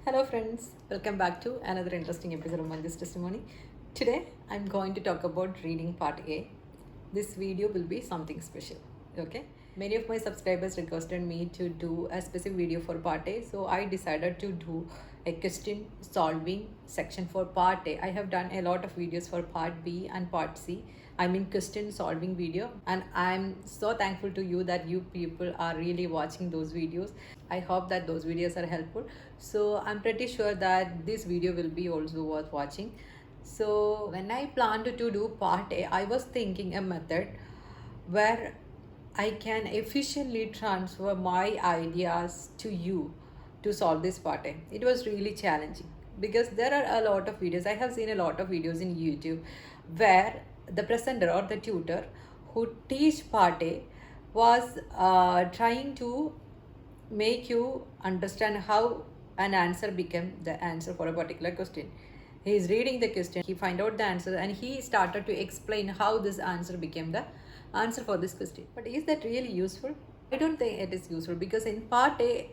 Hello friends, welcome back to another interesting episode of Manju's Testimony. Today I'm going to talk about reading part A. This video will be something special. Okay, many of my subscribers requested me to do a specific video for part A, so I decided to do a question solving section for part A. I have done a lot of videos for part B and part C. I mean question solving video, and I'm so thankful to you that you people are really watching those videos. I hope that those videos are helpful. So I'm pretty sure that this video will be also worth watching. So when I planned to do part A, I was thinking a method where I can efficiently transfer my ideas to you to solve this part A. It was really challenging because there are a lot of videos. I have seen a lot of videos in YouTube where the presenter or the tutor who teach part A was trying to make you understand how an answer became the answer for a particular question. He is reading the question, he find out the answer, and he started to explain how this answer became the answer for this question. But is that really useful? I don't think it is useful because in part A,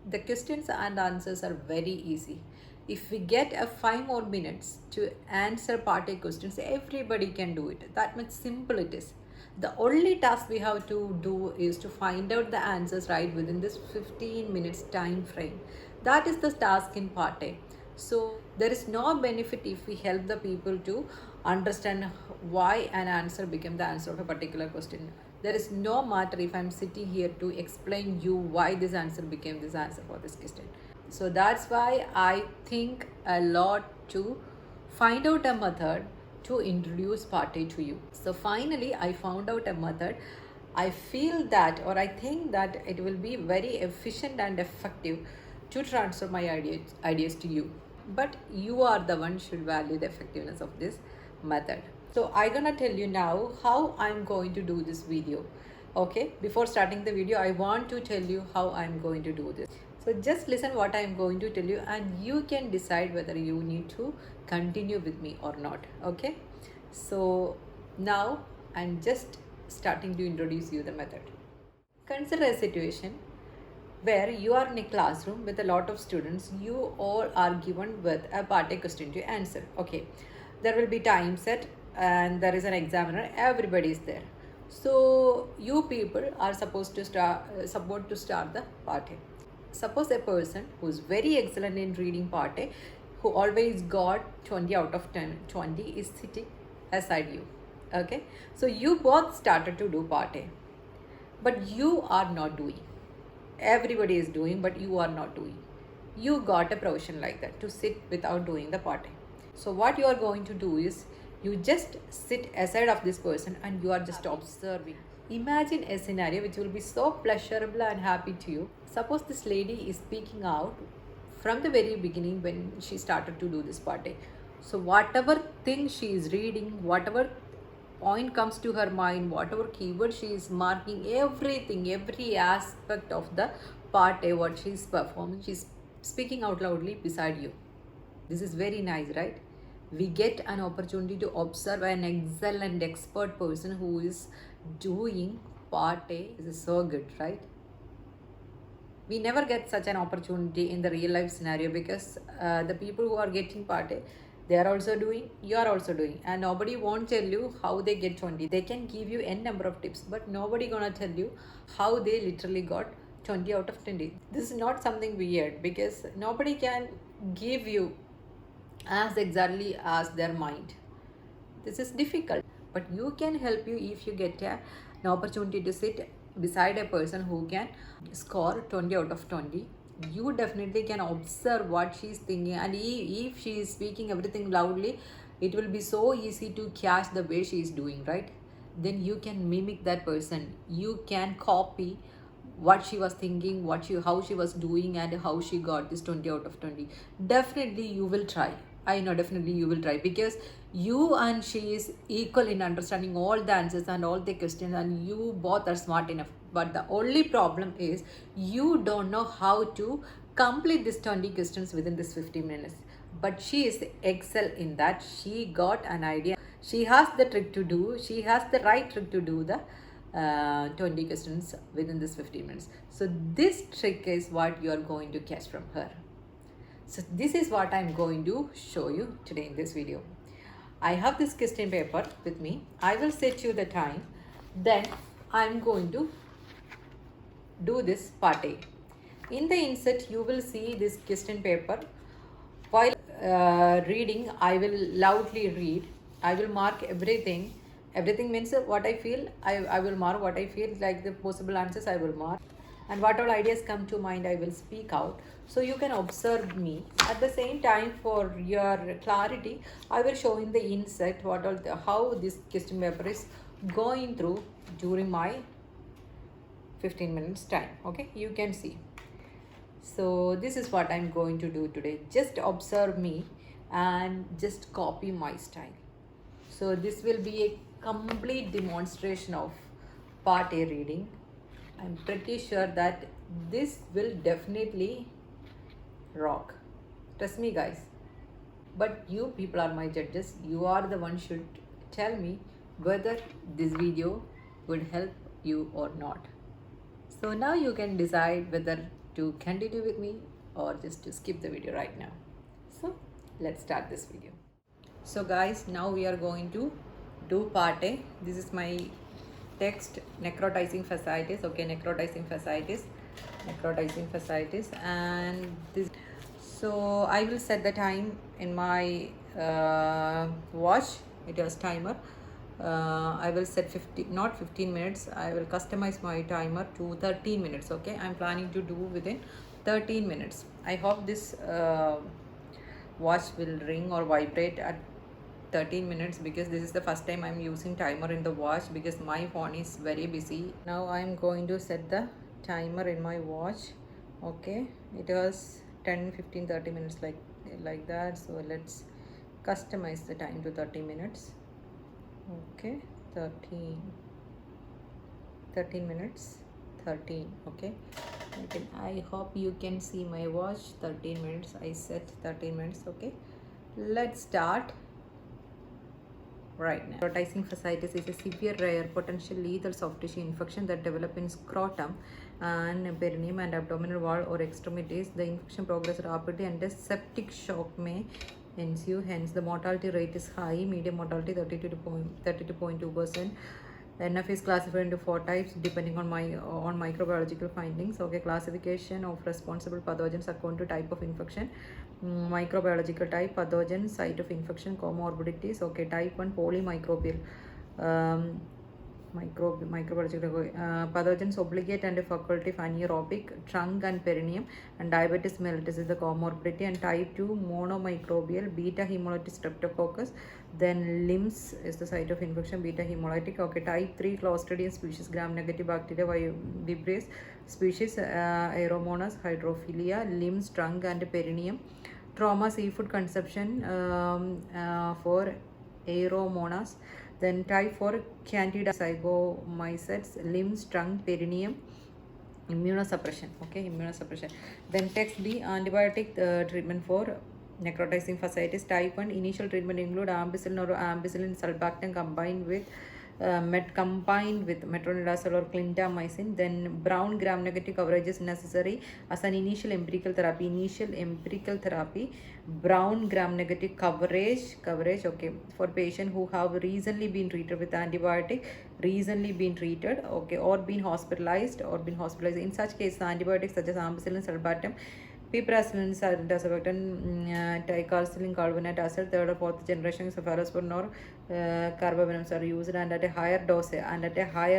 the questions and answers are very easy. If we get a 5 more minutes to answer part A questions, everybody can do it. That much simple it is. The only task we have to do is to find out the answers right within this 15 minutes time frame. That is the task in part A. So there is no benefit if we help the people to understand why an answer became the answer of a particular question. There is no matter if I'm sitting here to explain you why this answer became this answer for this question. So that's why I think a lot to find out a method to introduce part A to you. So finally I found out a method. I feel that, or I think that it will be very efficient and effective to transfer my ideas to you. But you are the one should value the effectiveness of this method. So I'm gonna tell you now how I'm going to do this video. Okay, before starting the video, I want to tell you how I'm going to do this. So just listen what I'm going to tell you and you can decide whether you need to continue with me or not. Okay, so now I'm just starting to introduce you the method. Consider a situation where you are in a classroom with a lot of students. You all are given with a part A question to answer. Okay, there will be time set and there is an examiner, everybody is there. So you people are supposed to start the part A. Suppose a person who is very excellent in reading part A, who always got 20 out of 10, 20 is sitting aside you. Okay, so you both started to do part A, but you are not doing. Everybody is doing, but you are not doing. You got a provision like that to sit without doing the part A. So what you are going to do is you just sit aside of this person and you are just observing. Imagine a scenario which will be so pleasurable and happy to you. Suppose this lady is speaking out from the very beginning when she started to do this part A. So whatever thing she is reading, whatever point comes to her mind, whatever keyword she is marking, everything, every aspect of the part A, what she is performing, she's speaking out loudly beside you. This is very nice, right? We get an opportunity to observe an excellent expert person who is doing part A. This is so good, right? We never get such an opportunity in the real life scenario because the people who are getting part A, they are also doing, you are also doing, and nobody won't tell you how they get 20. They can give you n number of tips, but nobody gonna tell you how they literally got 20 out of 20. This is not something weird because nobody can give you as exactly as their mind. This is difficult, but you can help you if you get an opportunity to sit beside a person who can score 20 out of 20. You definitely can observe what she is thinking, and if she is speaking everything loudly, it will be so easy to catch the way she is doing, right? Then you can mimic that person. You can copy what she was thinking, how she was doing, and how she got this 20 out of 20. Definitely you will try. I know definitely you will try because you and she is equal in understanding all the answers and all the questions, and you both are smart enough. But the only problem is you don't know how to complete this 20 questions within this 15 minutes. But she is excel in that. She got an idea. She has the trick to do. She has the right trick to do the 20 questions within this 15 minutes. So this trick is what you are going to catch from her. So this is what I'm going to show you today in this video. I have this question paper with me. I will set you the time. Then I'm going to do this part A. In the inset, you will see this question paper. While reading, I will loudly read. I will mark everything. Everything means what I feel. I will mark what I feel, like the possible answers I will mark. And what all ideas come to mind, I will speak out. So you can observe me. At the same time, for your clarity, I will show in the inset how this question paper is going through during my 15 minutes time. Okay, you can see. So this is what I'm going to do today. Just observe me and just copy my style. So this will be a complete demonstration of part A reading. I'm pretty sure that this will definitely rock. Trust me, guys. But you people are my judges. You are the one should tell me whether this video would help you or not. So now you can decide whether to continue with me or just to skip the video right now. So let's start this video. So guys, now we are going to do part A. This is my text, necrotizing fasciitis. Okay, necrotizing fasciitis, and this. So I will set the time in my watch. It has timer. I will set 15 minutes. I will customize my timer to 13 minutes. Okay, I'm planning to do within 13 minutes. I hope this watch will ring or vibrate at 13 minutes, because this is the first time I'm using timer in the watch, because my phone is very busy. Now I'm going to set the timer in my watch. Okay, it was 10, 15, 30 minutes like that. So let's customize the time to 30 minutes. Okay, 13 minutes, 13. Okay, I hope you can see my watch. 13 minutes, I set 13 minutes. Okay, let's start right now. Necrotizing fasciitis is a severe, rare, potential lethal soft tissue infection that develops in scrotum and perineum and abdominal wall or extremities. The infection progresses rapidly and a septic shock may ensue. Hence, the mortality rate is high. Median mortality 32.2%. NF is classified into 4 types depending on microbiological findings. Okay, classification of responsible pathogens according to type of infection, microbiological type, pathogen, site of infection, comorbidities. Okay, type 1 polymicrobial, microbiological pathogens obligate and facultative anaerobic, trunk and perineum, and diabetes mellitus is the comorbidity. And type 2 monomicrobial, beta hemolytic streptococcus, then limbs is the site of infection, beta hemolytic. Okay, type 3 clostridium species, gram negative bacteria, vibrio species, aeromonas, hydrophilia, limbs, trunk and perineum. Trauma, seafood consumption for aeromonas. Then type 4 candida, zygomycetes, limbs, trunk, perineum, immunosuppression. Okay, immunosuppression. Then text B, antibiotic treatment for necrotizing fasciitis. Type 1 initial treatment include ampicillin or ampicillin sulbactam combined with metronidazole or clindamycin. Then brown gram negative coverage is necessary as an initial empirical therapy. Brown gram negative coverage. Okay, for patients who have recently been treated with antibiotic, okay, or been hospitalized. In such cases, antibiotics such as ampicillin sulbactam, piperacillin, tazobactam, ticarcillin, carbonate acid, third or fourth generation cephalosporin or carbamazepines are used and at a higher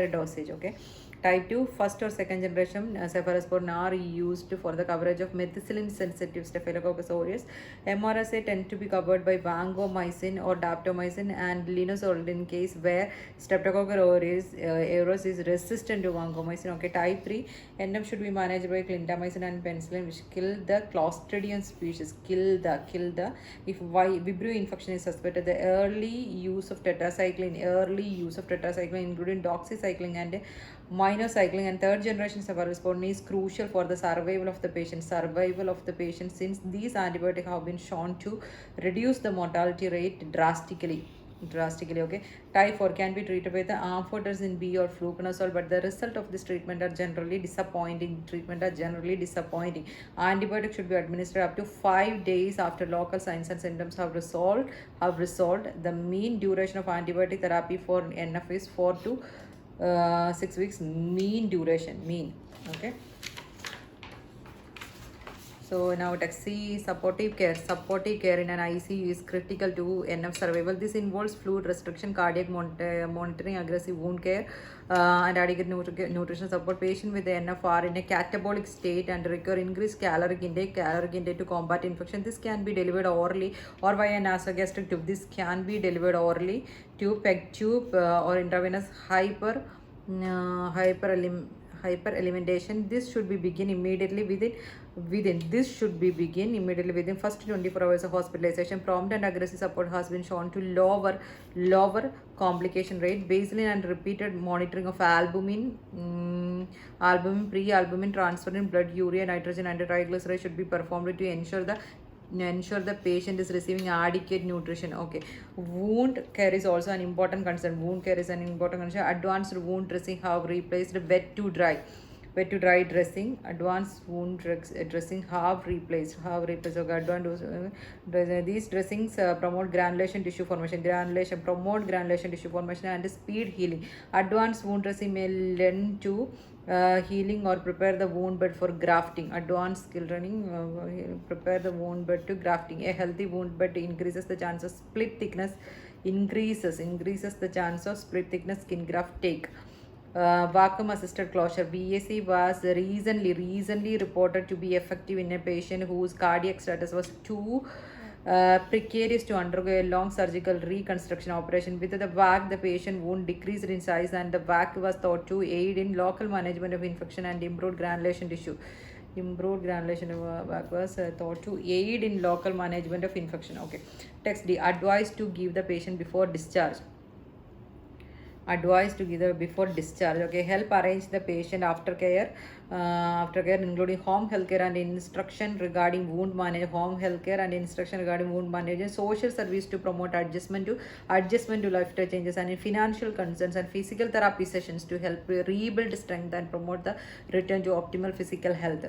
dosage. Okay, type 2 first or second generation cephalosporin are used for the coverage of methicillin sensitive Staphylococcus aureus. MRSA tend to be covered by vancomycin or daptomycin and linezolid in case where Streptococcus aureus is resistant to vancomycin. Okay, type 3 NF should be managed by clindamycin and penicillin, which kill the clostridium species. If vibrio infection is suspected, the early use of tetracycline, including doxycycline and minocycline and third generation cephalosporin is crucial for the survival of the patient, since these antibiotics have been shown to reduce the mortality rate drastically. drastically. Okay, typhoid can be treated with the amphotericin B or fluconazole, but the result of this treatment are generally disappointing. Antibiotics should be administered up to 5 days after local signs and symptoms have resolved. The mean duration of antibiotic therapy for NF is 4 to 6 weeks. Mean duration. Okay. So now taxi supportive care. Supportive care in an ICU is critical to NF survival. This involves fluid restriction, cardiac monitoring, aggressive wound care, and adequate nutrition support. Patient with NF are in a catabolic state and require increased caloric intake to combat infection. This can be delivered orally or via nasogastric tube. This can be delivered orally, PEG tube, or intravenous hyperalimentation. This should be begin immediately within first 24 hours of hospitalization. Prompt and aggressive support has been shown to lower complication rate. Baseline and repeated monitoring of albumin, pre-albumin transfer in blood, urea, nitrogen and triglycerides should be performed to ensure the patient is receiving adequate nutrition. Okay, wound care is also an important concern. Advanced wound dressing have replaced wet to dry dressing. Advanced wound dressing have replaced. Okay, these dressings promote granulation tissue formation and speed healing. Advanced wound dressing may lend to healing or prepare the wound bed for grafting. Advanced skill training prepare the wound bed to grafting. A healthy wound bed increases the chance of split thickness skin graft take. Vacuum assisted closure VAC was recently reported to be effective in a patient whose cardiac status was too precarious to undergo a long surgical reconstruction operation. With the VAC, the patient wound decreased in size and the VAC was thought to aid in local management of infection and improved granulation tissue. VAC was thought to aid in local management of infection. Okay. Text D. Advice to give the patient before discharge. Before discharge. Okay, help arrange the patient aftercare including home healthcare and instruction regarding wound management, social service to promote adjustment to lifestyle changes, and in financial concerns and physical therapy sessions to help rebuild strength and promote the return to optimal physical health.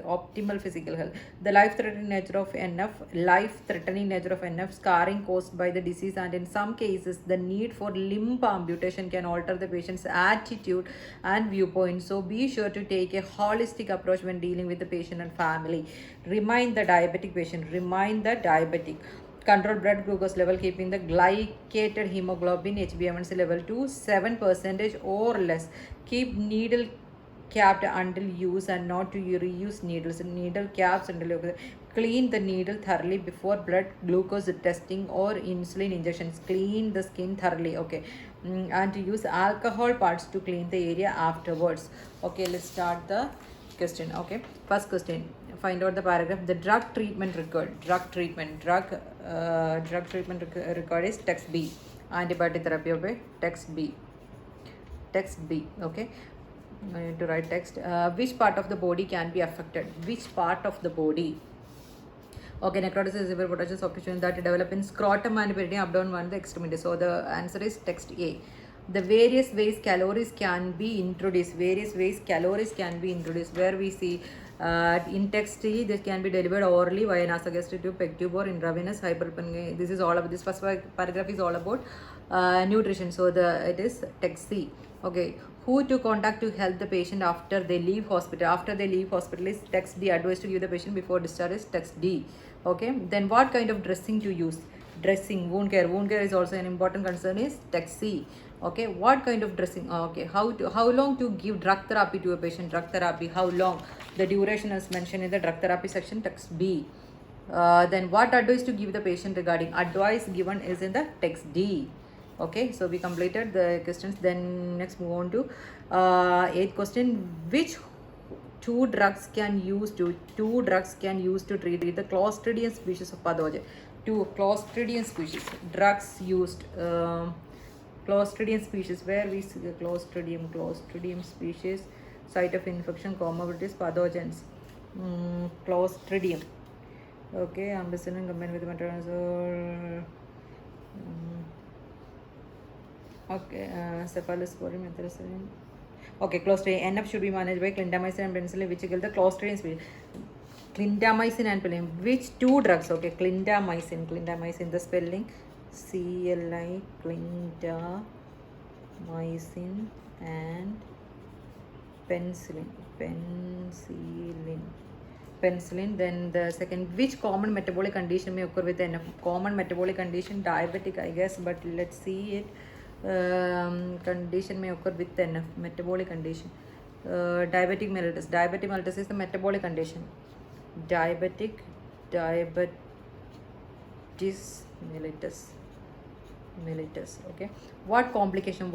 The life-threatening nature of NF, scarring caused by the disease, and in some cases the need for limb amputation can alter the patient's attitude and viewpoint. So be sure to take a holistic approach when dealing with the patient and family. Remind the diabetic. Control blood glucose level, keeping the glycated hemoglobin HbA1c level to 7% or less. Keep needle capped until use and not to reuse needle caps until clean the needle thoroughly before blood glucose testing or insulin injections. Clean the skin thoroughly. Okay, and to use alcohol parts to clean the area afterwards. Okay, let's start the question. Okay, first question, find out the paragraph. The drug treatment record is text B. Antibiotic therapy. Okay, text B. Okay, I need to write text. Which part of the body can be affected? Okay, necrotising is severe potential soft tissue that develop in scrotum and perineum, abdomen, and the extremity. So the answer is text A. The various ways calories can be introduced. Where we see in text E, this can be delivered orally via nasogastric tube, PEG tube, or intravenous hyperpin. This is all about this first paragraph is all about nutrition. So it is text C. Okay, who to contact to help the patient after they leave hospital? Is text D. Advice to give the patient before discharge is text D. Okay, then what kind of dressing to use? Wound care is also an important concern is text C. Okay, what kind of dressing? Okay, how long to give drug therapy to a patient? How long? The duration is mentioned in the drug therapy section, text B. Then what advice to give the patient regarding? Advice given is in the text D. Okay, so we completed the questions. Then next move on to 8th question. Which two drugs can use to treat the Clostridium species of pathogen? Two Clostridium species drugs used. Clostridium species, where we see the Clostridium species, site of infection, comorbidities, pathogens. Clostridium. Okay, ampicillin combined with metronidazole. Okay, cephalosporin, methicillin. Okay, Clostridium. NF should be managed by clindamycin and penicillin, which kill the Clostridium species. Clindamycin and penicillin. Which two drugs? Okay, clindamycin. Clindamycin. The spelling CLI. Clindamycin and penicillin. Penicillin. Then the second, which common metabolic condition may occur with NF? Common metabolic condition, diabetic, I guess, but let's see it. Condition may occur with NF, metabolic condition. Diabetic mellitus. Diabetic mellitus is the metabolic condition. Diabetis mellitus. Okay. What complication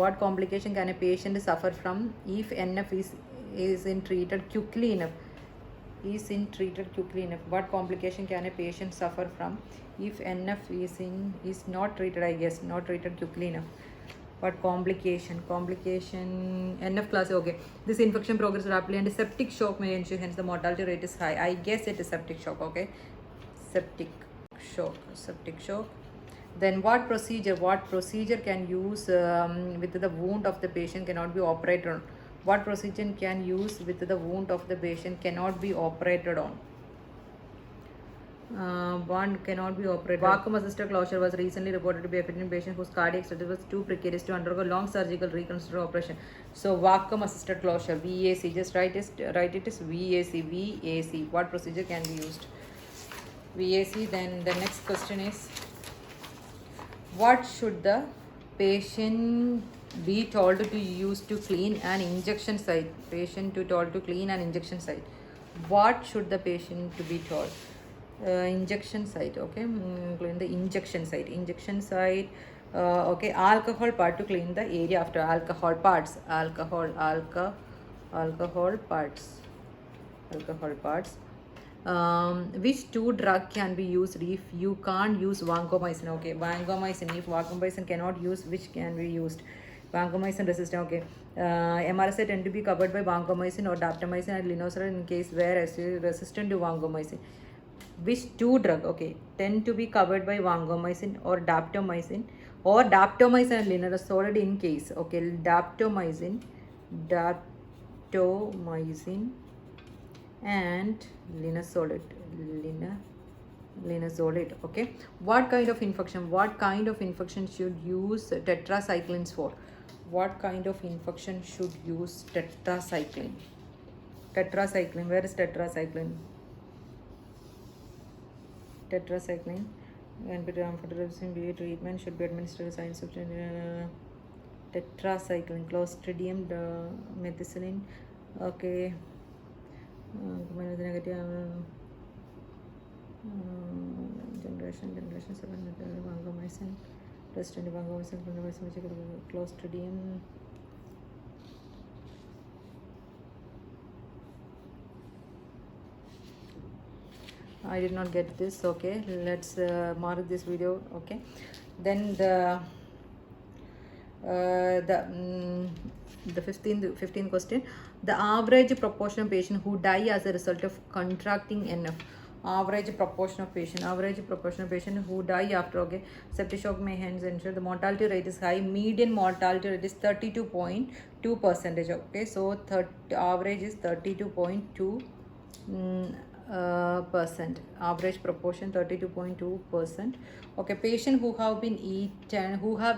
can a patient suffer from if NF is in treated quickly enough? What complication can a patient suffer from if NF is not treated, I guess, not treated quickly enough? What complication NF class. Okay, this infection progresses rapidly and septic shock may ensue, hence the mortality rate is high. I guess it is septic shock. Okay, septic shock. Then what procedure can use with the wound of the patient cannot be operated on? What procedure can use with the wound of the patient cannot be operated on? One cannot be operated. Vacuum assisted closure was recently reported to be affecting patients whose cardiac status was too precarious to undergo long surgical reconstructive operation. So vacuum assisted closure, VAC, just write it is VAC. What procedure can be used? VAC. Then the next question is, what should the patient be told to use to clean an injection site? What should the patient to be told? Injection site. Okay, clean the injection site. Okay, alcohol part to clean the area after alcohol parts. Which two drug can be used if you can't use vancomycin? Okay, vancomycin. If vancomycin cannot use, which can be used? Vancomycin resistant. Okay, MRSA tend to be covered by vancomycin or daptomycin and linezolid in case where resistant to vancomycin. Which two drug, okay, tend to be covered by vancomycin or daptomycin and linezolid in case, okay, daptomycin and linezolid. Okay, what kind of infection should use tetracyclines for? Where is tetracycline? And for treatment should be administered science of tetracycline, Clostridium, methicillin. Okay, generation 7 vancomycin, resistant vancomycin, Clostridium. I did not get this. Okay, let's mark this video. Okay, then the 15th question, the average proportion of patients who die as a result of contracting NF. Average proportion of patient who die after, okay, septic shock may hence ensure the mortality rate is high. Median mortality rate is 32.2%. Okay, so average is 32.2%. Average proportion 32.2%. Okay, patient who have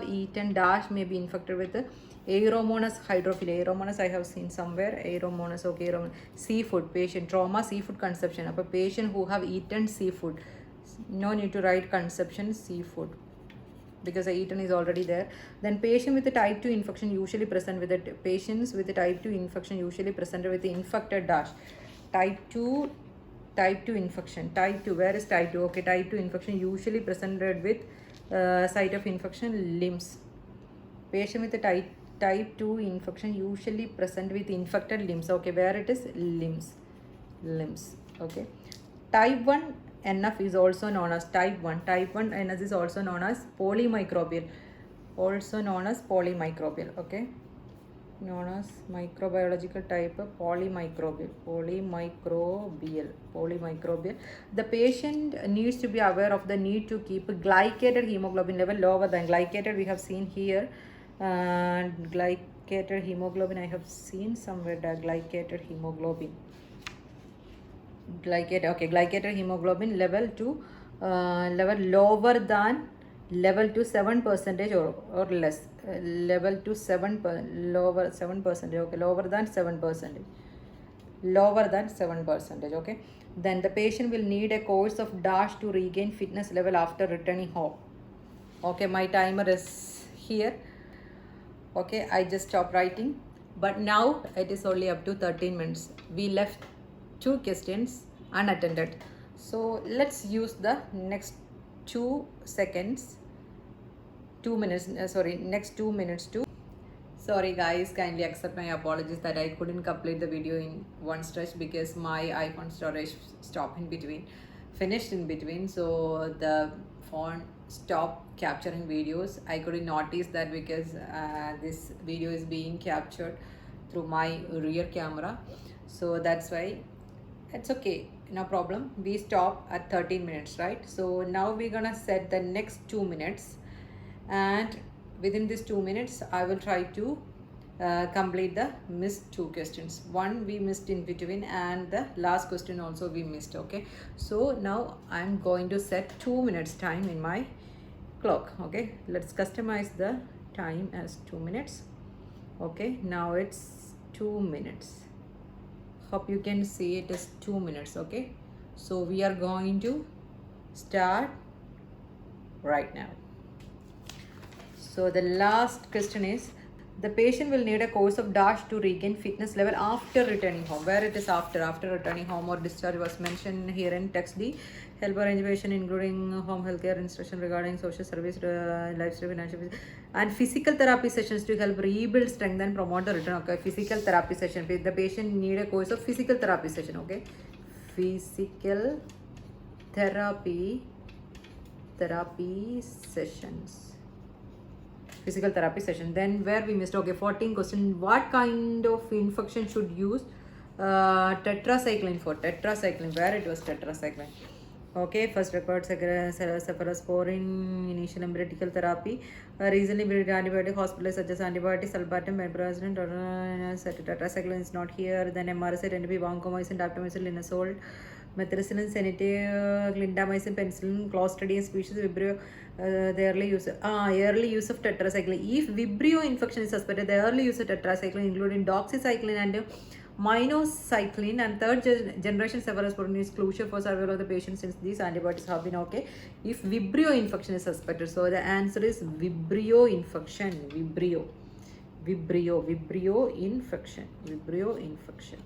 eaten dash may be infected with the Aeromonas hydrophila. Aeromonas I have seen somewhere. Aeromonas. Okay, seafood patient, trauma seafood consumption. A patient who have eaten seafood, no need to write consumption, seafood, because the eaten is already there. Then patient with the type 2 infection usually present with the patients with the type 2 infection usually presented with the infected dash. Type 2 infection. Type 2, where is type 2? Okay, type 2 infection usually presented with site of infection, limbs. Patient with the type 2 infection usually present with infected limbs. Okay, where it is? Limbs. Okay. Type 1 NF is also known as type 1 NF is also known as polymicrobial. Okay, known as microbiological type of polymicrobial. The patient needs to be aware of the need to keep glycated hemoglobin level lower than glycated. We have seen here And glycated hemoglobin, I have seen somewhere the glycated hemoglobin. Glycated hemoglobin level to level lower than level to 7% or less. Level to 7 lower 7%. Okay, lower than 7%. Lower than 7%. Okay, then the patient will need a course of dash to regain fitness level after returning home. Okay, my timer is here. Okay, I just stopped writing, but now it is only up to 13 minutes. We left 2 questions unattended, so let's use the next 2 seconds 2 minutes sorry, next 2 minutes to. Sorry guys, kindly accept my apologies that I couldn't complete the video in one stretch because my iPhone storage stopped in between, finished in between, so the phone stopped capturing videos. I couldn't notice that because this video is being captured through my rear camera, so that's why. It's okay, no problem. We stop at 13 minutes, right? So now we're gonna set the next 2 minutes, and within these 2 minutes I will try to complete the missed 2 questions. One we missed in between, and the last question also we missed. Okay, so now I'm going to set 2 minutes time in my clock. Okay, let's customize the time as 2 minutes. Okay, now it's 2 minutes. Hope you can see it as 2 minutes. Okay, so we are going to start right now. So the last question is, the patient will need a course of dash to regain fitness level after returning home. Where it is after returning home or discharge was mentioned here in text D. Help arrangement including home healthcare instruction regarding social service, lifestyle, financial, and physical therapy sessions to help rebuild, strengthen, and promote the return. Okay, physical therapy session. The patient need a course of physical therapy session. Okay, physical therapy sessions. Physical therapy session. Then where we missed, okay, 14 question, what kind of infection should use tetracycline for? Tetracycline, where it was tetracycline. Okay, first record cephalosporin, initial empirical therapy, recently breed antibiotic, hospitalized such as antibiotics, sulbatum, meperazine, tetracycline is not here. Then MRSA, NP, vancomycin, daptomycin, linezolid, methicillin, sanitate, clindamycin, penicillin, Clostridium species, Vibrio. The early use of tetracycline. If Vibrio infection is suspected, the early use of tetracycline including doxycycline and minocycline and third generation cephalosporin is crucial for survival of the patient since these antibiotics have been okay if Vibrio infection is suspected. So the answer is Vibrio infection. Vibrio infection.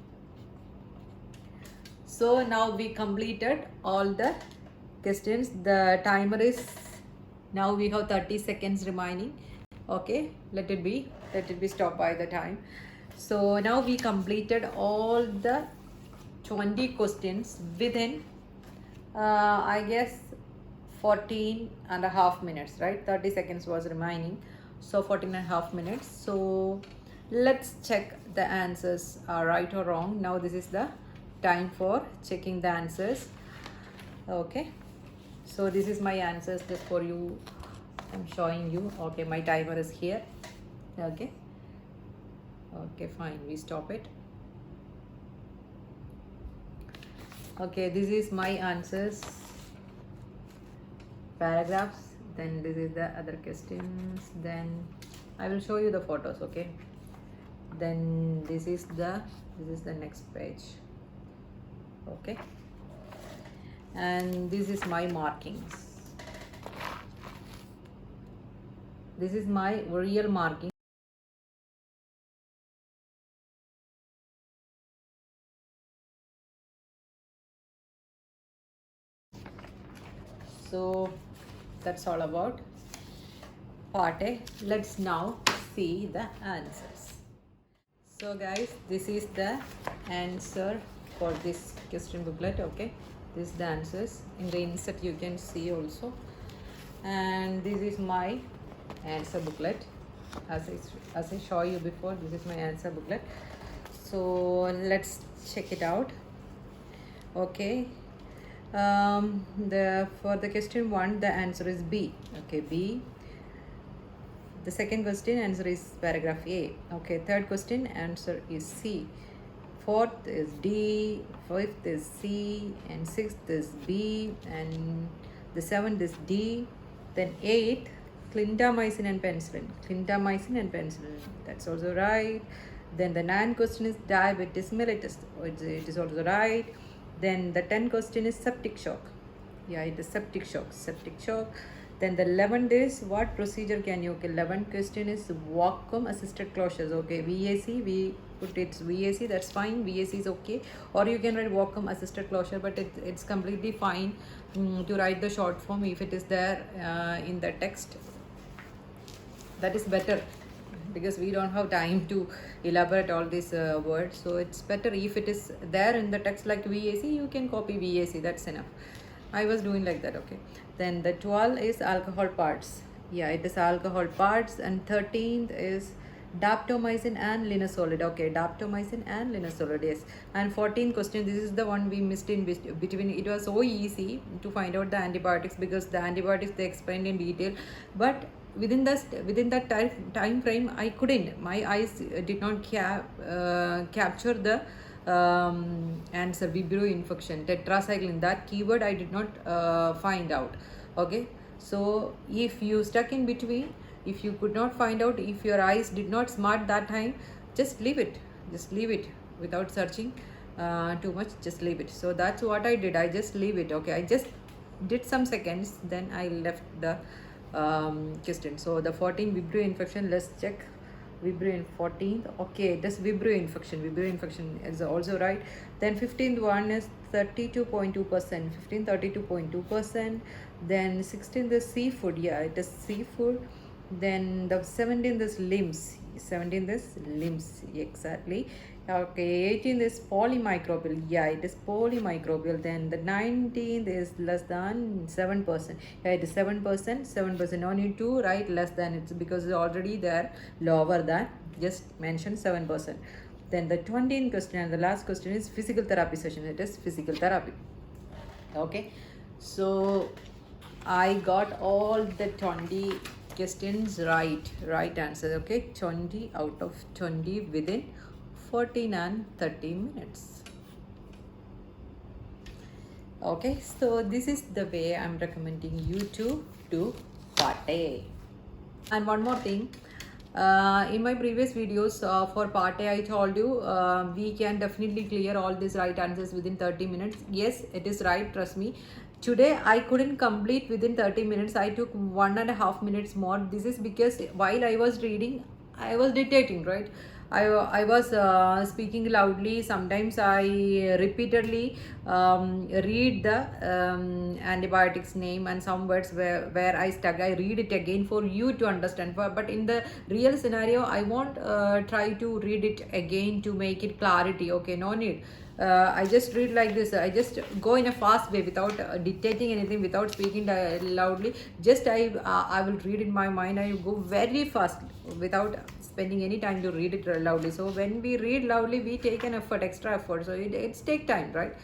So now we completed all the questions. The timer is, now we have 30 seconds remaining. Okay, let it be stopped by the time. So now we completed all the 20 questions within I guess 14 and a half minutes, right? 30 seconds was remaining, so 14 and a half minutes. So let's check the answers are right or wrong. Now this is the time for checking the answers. Okay, so this is my answers just for you. I'm showing you. Okay, my timer is here. Okay, fine, we stop it. Okay, this is my answers, paragraphs. Then this is the other questions. Then I will show you the photos. Okay, then this is the next page. Okay, and this is my markings. This is my real marking. So that's all about part A. Let's now see the answers. So guys, this is the answer for this question booklet. Okay, this is the answers. In the insert you can see also, and this is my answer booklet. As I show you before, this is my answer booklet. So let's check it out. Okay, for the question 1, the answer is B. Okay, B. The second question answer is paragraph A. Okay, third question answer is C. Fourth is D, fifth is C, and sixth is B, and the seventh is D. Then eighth, clindamycin and penicillin. Clindamycin and penicillin. That's also right. Then the ninth question is diabetes mellitus. It is also right. Then the 10th question is septic shock. Yeah, it is septic shock. Septic shock. Then the 11th is what procedure can you? Okay, 11th question is vacuum assisted closures. Okay, VAC, we put it's VAC, that's fine. VAC is okay. Or you can write vacuum assisted closure, but it's completely fine to write the short form if it is there in the text. That is better because we don't have time to elaborate all these words. So it's better if it is there in the text like VAC, you can copy VAC, that's enough. I was doing like that. Okay, then the 12 is alcohol parts. Yeah, it is alcohol parts. And 13th is daptomycin and linezolid. Okay, daptomycin and linezolid, yes. And 14th question, this is the one we missed in between. It was so easy to find out the antibiotics because the antibiotics they explained in detail, but within that time frame I couldn't, my eyes did not capture the answer. Vibrio infection, tetracycline, that keyword I did not find out. Okay, so if you stuck in between, if you could not find out, if your eyes did not smart that time, just leave it without searching too much, just leave it. So that's what I did, I just leave it. Okay, I just did some seconds, then I left the question. So the 14th Vibrio infection, let's check. Vibrio 14th, okay, that's Vibrio infection is also right. Then 15th one is 32.2%, 32.2%. Then 16th is seafood, yeah, it is seafood. Then the 17th is limbs, exactly. Okay, 18th is polymicrobial, yeah, it is polymicrobial. Then the 19th is less than 7%, yeah, it is 7%. No need to write less than, it's because it's already there, lower than, just mention 7%. Then the 20th question and the last question is physical therapy session, it is physical therapy. Okay, so I got all the 20 questions right answer. Okay, 20 out of 20 within 14 and 30 minutes. Okay, so this is the way I'm recommending you to do part A. And one more thing, in my previous videos for part A, I told you we can definitely clear all these right answers within 30 minutes. Yes, it is right, trust me. Today I couldn't complete within 30 minutes. I took 1.5 minutes more. This is because while I was reading, I was dictating, right? I was speaking loudly. Sometimes I repeatedly read the antibiotics name and some words where I stuck. I read it again for you to understand. But in the real scenario, I won't try to read it again to make it clarity. Okay, no need. I just read like this. I just go in a fast way without dictating anything, without speaking loudly. Just I will read in my mind. I go very fast without spending any time to read it loudly. So when we read loudly, we take an effort, extra effort. So it's take time, right?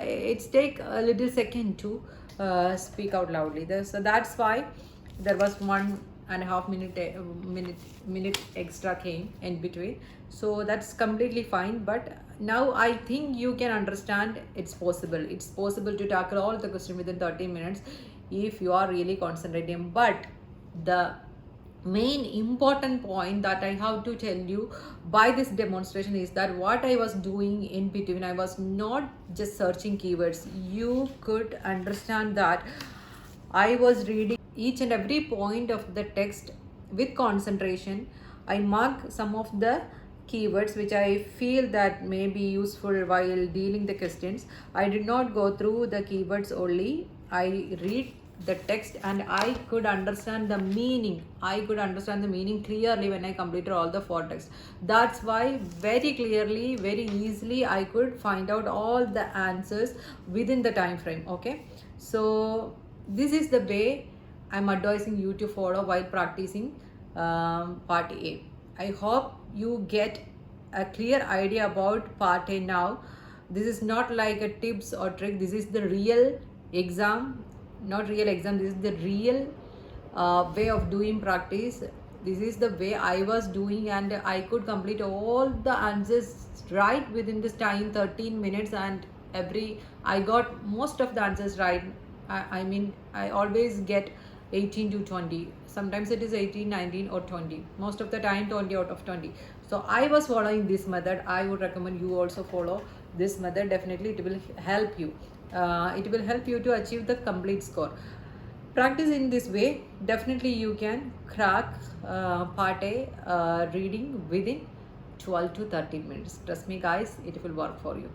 It's take a little second to speak out loudly. So that's why there was 1.5 minute extra came in between. So that's completely fine. But now I think you can understand it's possible to tackle all the questions within 30 minutes if you are really concentrating. But the main important point that I have to tell you by this demonstration is that what I was doing in between, I was not just searching keywords. You could understand that I was reading each and every point of the text with concentration. I mark some of the keywords which I feel that may be useful while dealing the questions. I did not go through the keywords only. I read the text and I could understand the meaning. Clearly when I completed all the 4 texts. That's why very clearly, very easily I could find out all the answers within the time frame. Okay, so this is the way I'm advising you to follow while practicing part A. I hope you get a clear idea about part A now. This is not like a tips or trick. This is the real exam, not real exam. This is the real way of doing practice. This is the way I was doing, and I could complete all the answers right within this time, 13 minutes, and I got most of the answers right. I mean, I always get 18 to 20. Sometimes it is 18, 19 or 20. Most of the time 20 out of 20. So I was following this method. I would recommend you also follow this method. Definitely it will help you. It will help you to achieve the complete score. Practice in this way, definitely you can crack part A reading within 12 to 13 minutes. Trust me guys, it will work for you.